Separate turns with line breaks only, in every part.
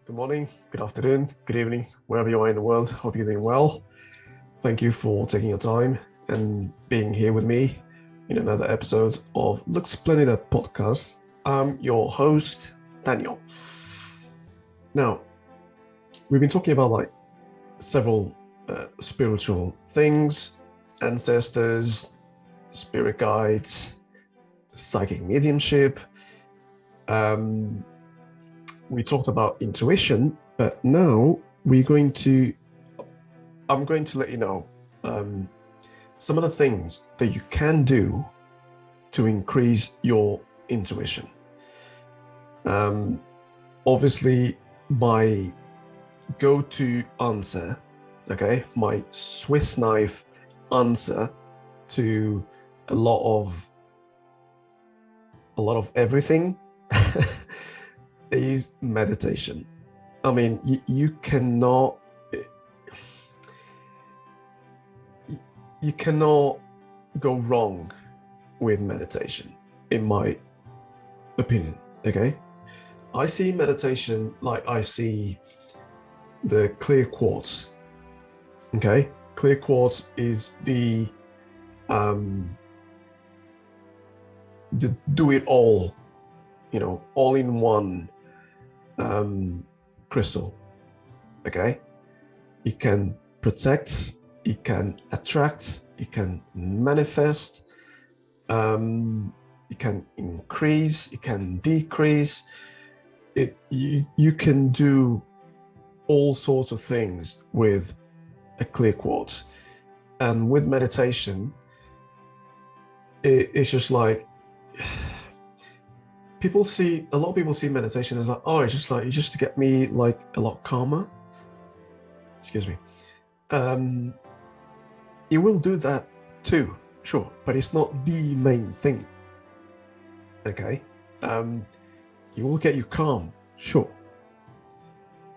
Good morning, good afternoon, good evening, wherever you are in the world. Hope you're doing well. Thank you for taking your time and being here with me in another episode of Lux Splendida Podcast. I'm your host, Daniel. Now, we've been talking about several spiritual things, ancestors, spirit guides, psychic mediumship. We talked about intuition, but now I'm going to let you know some of the things that you can do to increase your intuition. Obviously, my go-to answer, my Swiss knife answer to a lot of everything is meditation. I mean, you cannot go wrong with meditation, in my opinion. Okay, I see meditation like I see the clear quartz. Okay, clear quartz is the do it all, all in one crystal. Okay, it can protect, it can attract, it can manifest, it can increase, it can decrease. You can do all sorts of things with a clear quartz. And with meditation, it's just like a lot of people see meditation as it's just to get me a lot calmer. Excuse me. It will do that too, sure, but it's not the main thing. Okay, it will get you calm, sure.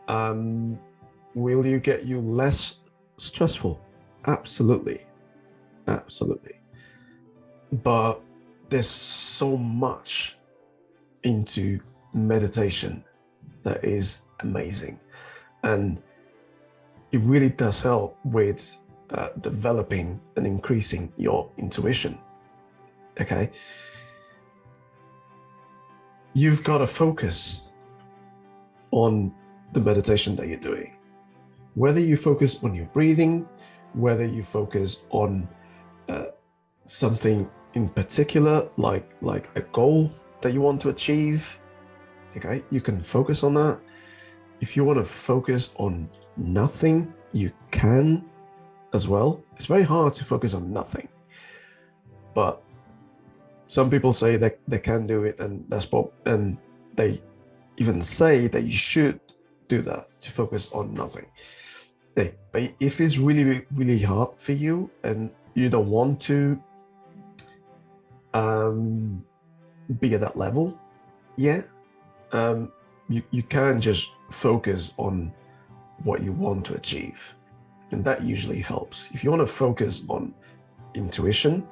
Will you get you less stressful? Absolutely. But there's so much into meditation that is amazing, and it really does help with developing and increasing your intuition. Okay, you've got to focus on the meditation that you're doing, whether you focus on your breathing, whether you focus on something in particular, like a goal that you want to achieve. Okay, you can focus on that. If you want to focus on nothing, you can as well. It's very hard to focus on nothing, but some people say that they can do it, and and they even say that you should do that, to focus on nothing. But if it's really, really hard for you and you don't want to be at that level yet, you can just focus on what you want to achieve, and that usually helps. If you want to focus on intuition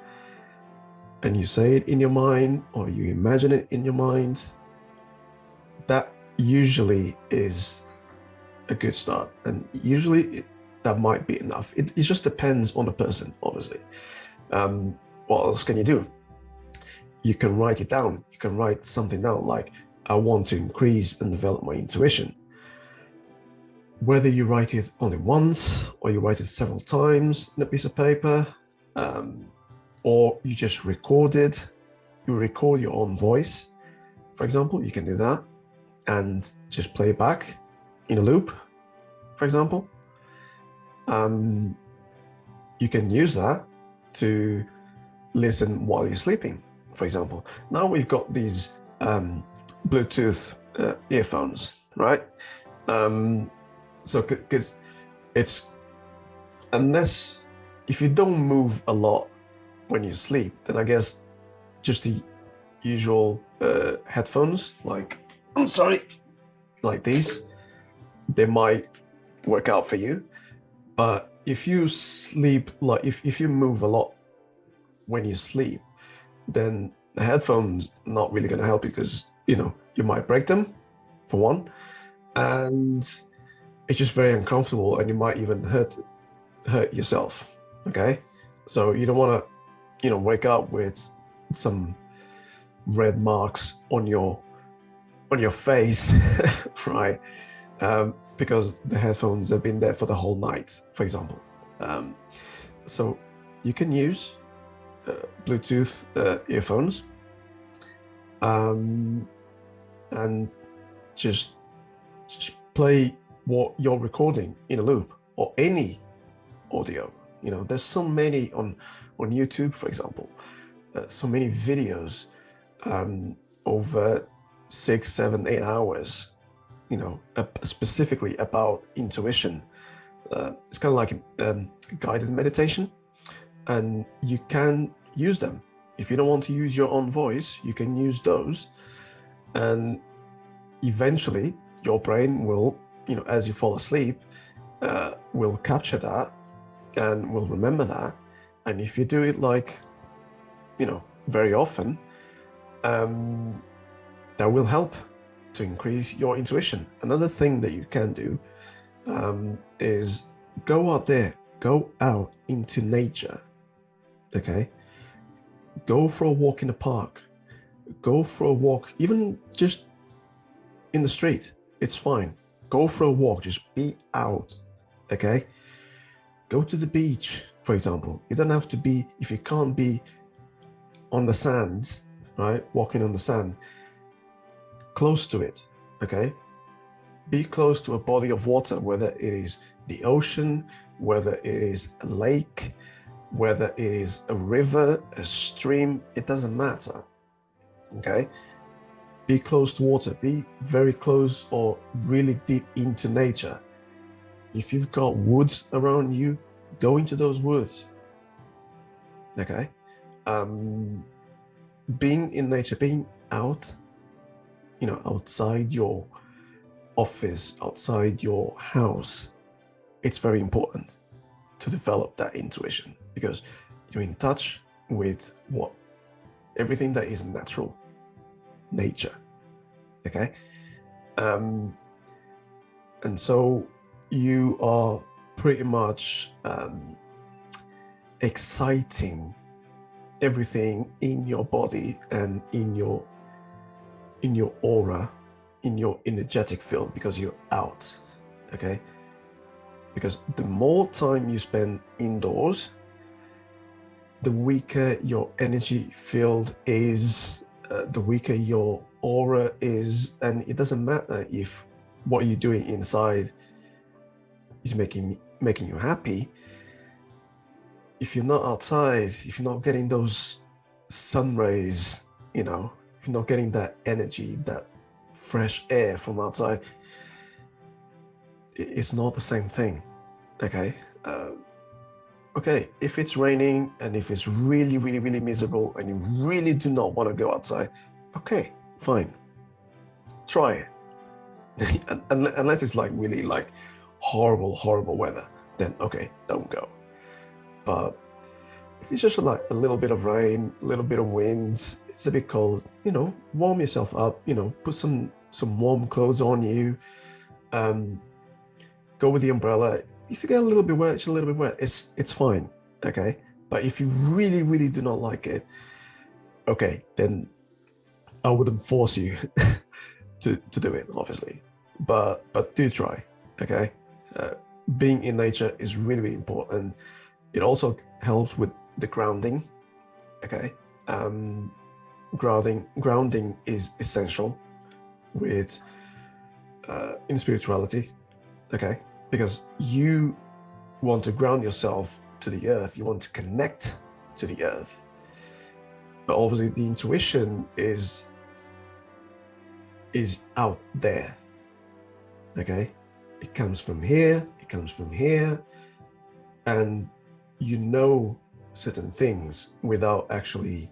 and you say it in your mind or you imagine it in your mind, that usually is a good start, and usually that might be enough. It just depends on the person, obviously. What else can you do? You can write it down. You can write something down like, I want to increase and develop my intuition. Whether you write it only once or you write it several times on a piece of paper, or you just record it, you record your own voice, for example, you can do that and just play it back in a loop, for example. You can use that to listen while you're sleeping, for example. Now we've got these Bluetooth earphones, right? So because it's, unless, if you don't move a lot when you sleep, then I guess just the usual headphones, like these, they might work out for you. But if you sleep, if you move a lot when you sleep, then the headphones not really going to help you, because you might break them, for one, and it's just very uncomfortable, and you might even hurt yourself. Okay, so you don't want to, wake up with some red marks on your face, right? Because the headphones have been there for the whole night, for example. So you can use Bluetooth earphones, and just play what you're recording in a loop, or any audio. There's so many on YouTube, for example, so many videos over 6, 7, 8 hours, specifically about intuition. It's kind of like guided meditation, and you can use them. If you don't want to use your own voice, you can use those, and eventually your brain will, as you fall asleep, will capture that and will remember that. And if you do it very often, that will help to increase your intuition. Another thing that you can do is go out into nature. Okay, go for a walk in the park, go for a walk, even just in the street, it's fine. Go for a walk, just be out. Okay, go to the beach, for example. You don't have to be, if you can't be on the sand, right, walking on the sand, close to it. Okay, be close to a body of water, whether it is the ocean, whether it is a lake, whether it is a river, a stream, it doesn't matter. Okay, be close to water, be very close or really deep into nature. If you've got woods around you, go into those woods. Okay, being in nature, being out, outside your office, outside your house, it's very important to develop that intuition, because you're in touch with everything that is natural, nature. Okay, and so you are pretty much exciting everything in your body and in your aura, in your energetic field, because you're out. Okay, because the more time you spend indoors, the weaker your energy field is, the weaker your aura is. And it doesn't matter if what you're doing inside is making you happy. If you're not outside, if you're not getting those sun rays, if you're not getting that energy, that fresh air from outside, it's not the same thing. Okay, if it's raining and if it's really, really, really miserable and you really do not want to go outside, okay, fine, try it. Unless it's really horrible weather, then okay, don't go. But if it's just a little bit of rain, a little bit of wind, it's a bit cold, warm yourself up, put some warm clothes on you, go with the umbrella. If you get a little bit wet, it's a little bit wet, it's fine. Okay, but if you really, really do not like it, okay, then I wouldn't force you to do it, obviously, but do try. Okay, being in nature is really, really important. It also helps with the grounding. Okay, grounding is essential with in spirituality. Okay, because you want to ground yourself to the earth, you want to connect to the earth, but obviously the intuition is out there. Okay, it comes from here, and certain things without actually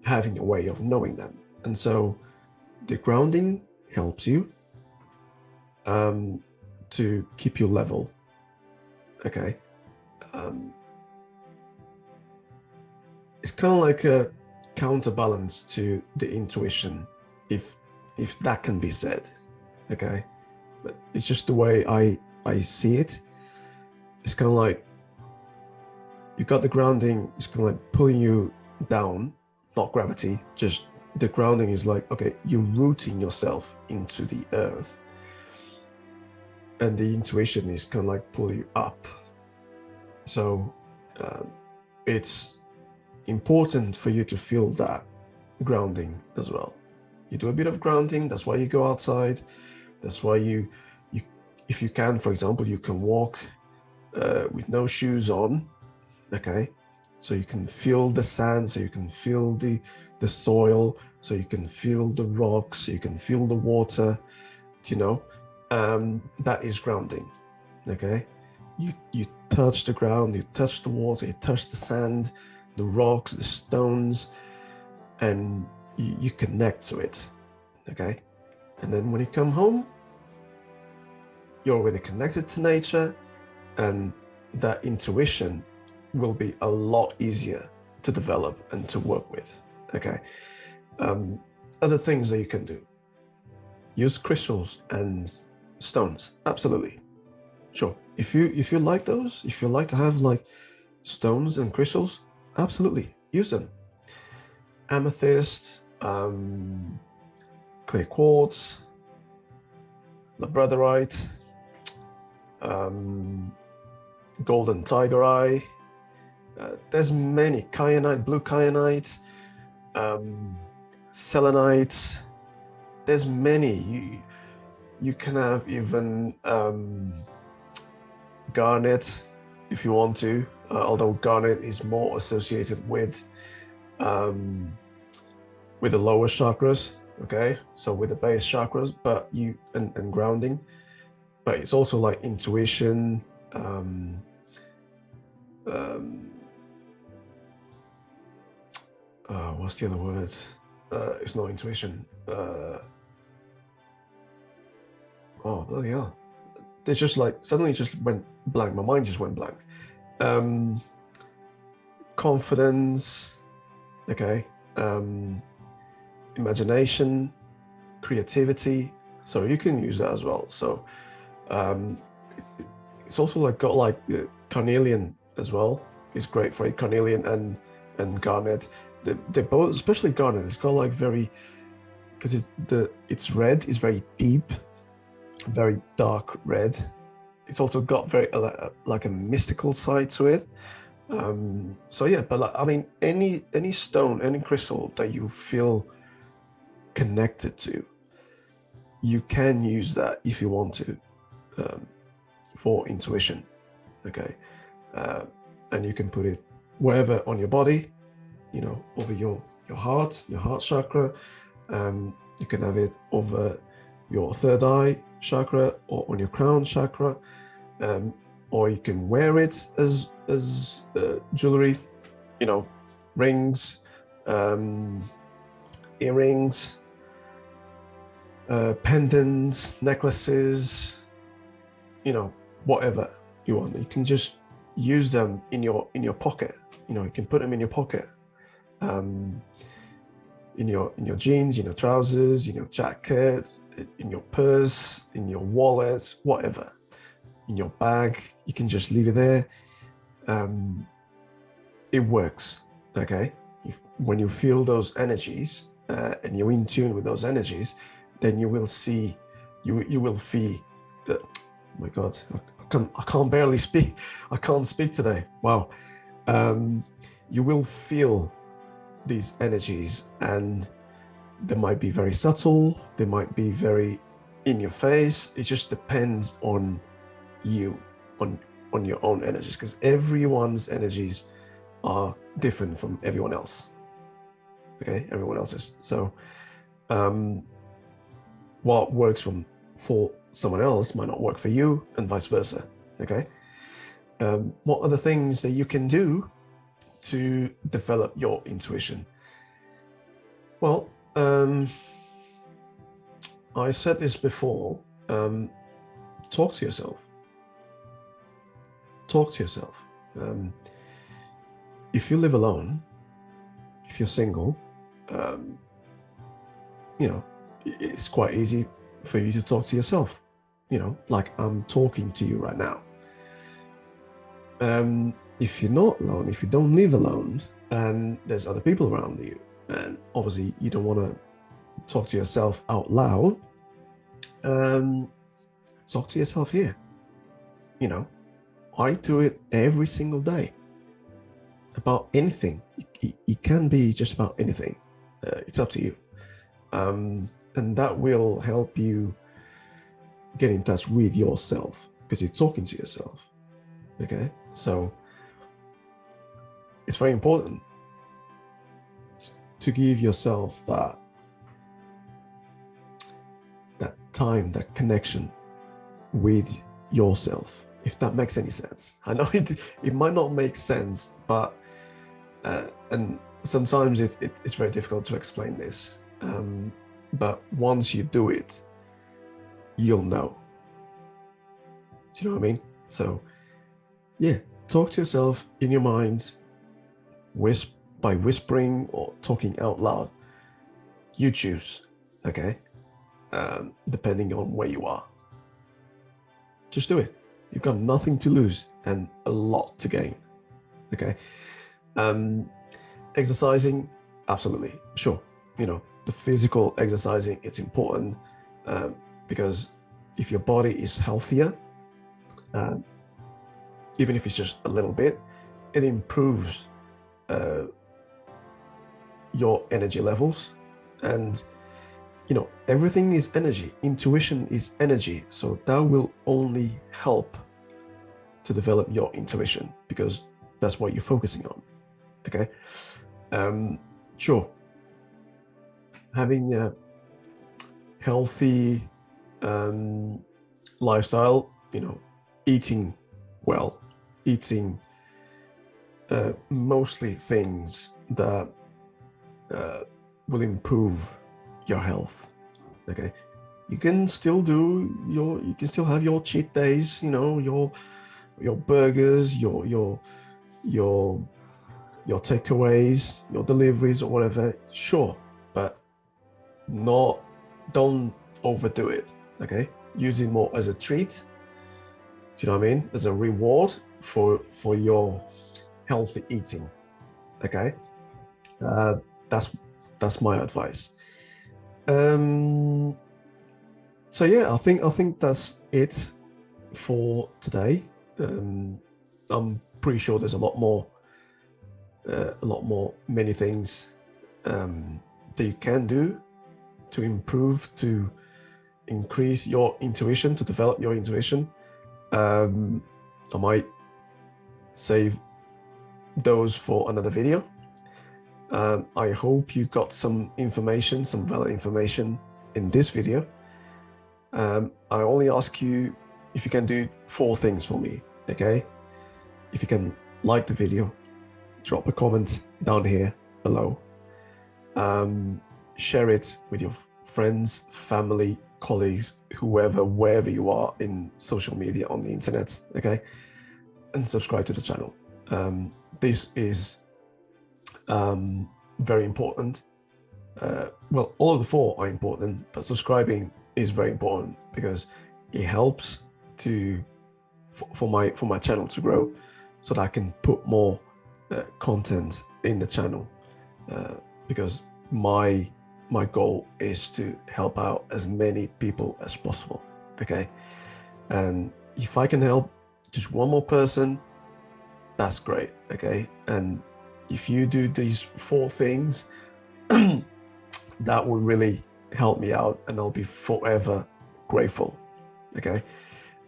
having a way of knowing them. And so the grounding helps you to keep you level. Okay, it's kind of like a counterbalance to the intuition, if that can be said. Okay, but it's just the way I see it. It's kind of like you got the grounding, it's kind of like pulling you down, not gravity, just the grounding is like, okay, you're rooting yourself into the earth. And the intuition is kind of like pulling you up. So it's important for you to feel that grounding as well. You do a bit of grounding, that's why you go outside. That's why you if you can, for example, you can walk with no shoes on, okay? So you can feel the sand, so you can feel the soil, so you can feel the rocks, so you can feel the water, that is grounding, okay? You touch the ground, you touch the water, you touch the sand, the rocks, the stones, and you connect to it, okay? And then when you come home, you're already connected to nature, and that intuition will be a lot easier to develop and to work with, okay? Other things that you can do. Use crystals and stones, absolutely. Sure, if you like those, if you like to have like stones and crystals, absolutely, use them. Amethyst, clear quartz, labradorite, golden tiger eye. There's many, kyanite, blue kyanite, selenite. There's many. You can have even garnet if you want to, although garnet is more associated with the lower chakras, okay? So with the base chakras, but and grounding, but it's also like intuition, what's the other word? It's not intuition. Oh, bloody hell. There's just like, suddenly just went blank. My mind just went blank. Confidence, okay. Imagination, creativity. So you can use that as well. So it's also like got like carnelian as well. It's great for it. Carnelian and garnet. They both, especially garnet, it's got like very, because it's red, it's very deep, very dark red. It's also got very like a mystical side to it. So yeah, but like, I mean, any stone, any crystal that you feel connected to, you can use that if you want to, for intuition, okay? And you can put it wherever on your body, over your heart chakra. You can have it over your third eye chakra or on your crown chakra, or you can wear it as jewelry, rings, earrings, pendants, necklaces, whatever you want. You can just use them in your pocket. You can put them in your pocket, in your jeans, in your trousers, in your jacket, in your purse, in your wallet, whatever, in your bag. You can just leave it there. It works, okay? When you feel those energies and you're in tune with those energies, then you will see, you will feel. Oh my God, I can't barely speak. I can't speak today. Wow. You will feel these energies, and they might be very subtle, they might be very in your face. It just depends on you, on your own energies, because everyone's energies are different from everyone else, okay? Everyone else's. So what works for someone else might not work for you, and vice versa, okay? What are the things that you can do to develop your intuition? Well, I said this before, talk to yourself. Talk to yourself. If you live alone, if you're single, it's quite easy for you to talk to yourself, like I'm talking to you right now. If you're not alone, if you don't live alone, and there's other people around you, and obviously you don't want to talk to yourself out loud, talk to yourself here. I do it every single day about anything. It can be just about anything. It's up to you. And that will help you get in touch with yourself because you're talking to yourself. Okay, so it's very important to give yourself that time, that connection with yourself, if that makes any sense. I know it might not make sense, but and sometimes it's very difficult to explain this. But once you do it, you'll know. Do you know what I mean? So yeah, talk to yourself in your mind, by whispering or talking out loud. You choose, okay? Depending on where you are. Just do it. You've got nothing to lose and a lot to gain, okay? Exercising, absolutely, sure. The physical exercising, it's important because if your body is healthier, even if it's just a little bit, it improves your energy levels. And everything is energy. Intuition is energy. So that will only help to develop your intuition because that's what you're focusing on. Okay. Sure. Having a healthy lifestyle, eating well, eating mostly things that will improve your health. Okay, you can still have your cheat days, your burgers, your takeaways, your deliveries or whatever, sure, but don't overdo it. Okay, use it more as a treat. Do you know what I mean? As a reward for your healthy eating. Okay, that's my advice. So yeah, I think that's it for today. I'm pretty sure there's many things that you can do to improve, to increase your intuition, to develop your intuition. I might save those for another video. I hope you got some valid information in this video. I only ask you if you can do 4 things for me, okay? If you can like the video, drop a comment down here below. Share it with your friends, family, colleagues, wherever you are in social media, on the internet, okay? And subscribe to the channel. This is very important. Well, all of the 4 are important, but subscribing is very important because it helps for my channel to grow, so that I can put more content in the channel. Because my goal is to help out as many people as possible. Okay, and if I can help just one more person, that's great. Okay, and if you do these 4 things, that will really help me out, and I'll be forever grateful. Okay,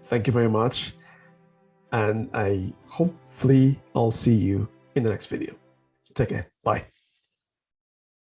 thank you very much, and hopefully I'll see you in the next video. Take care. Bye.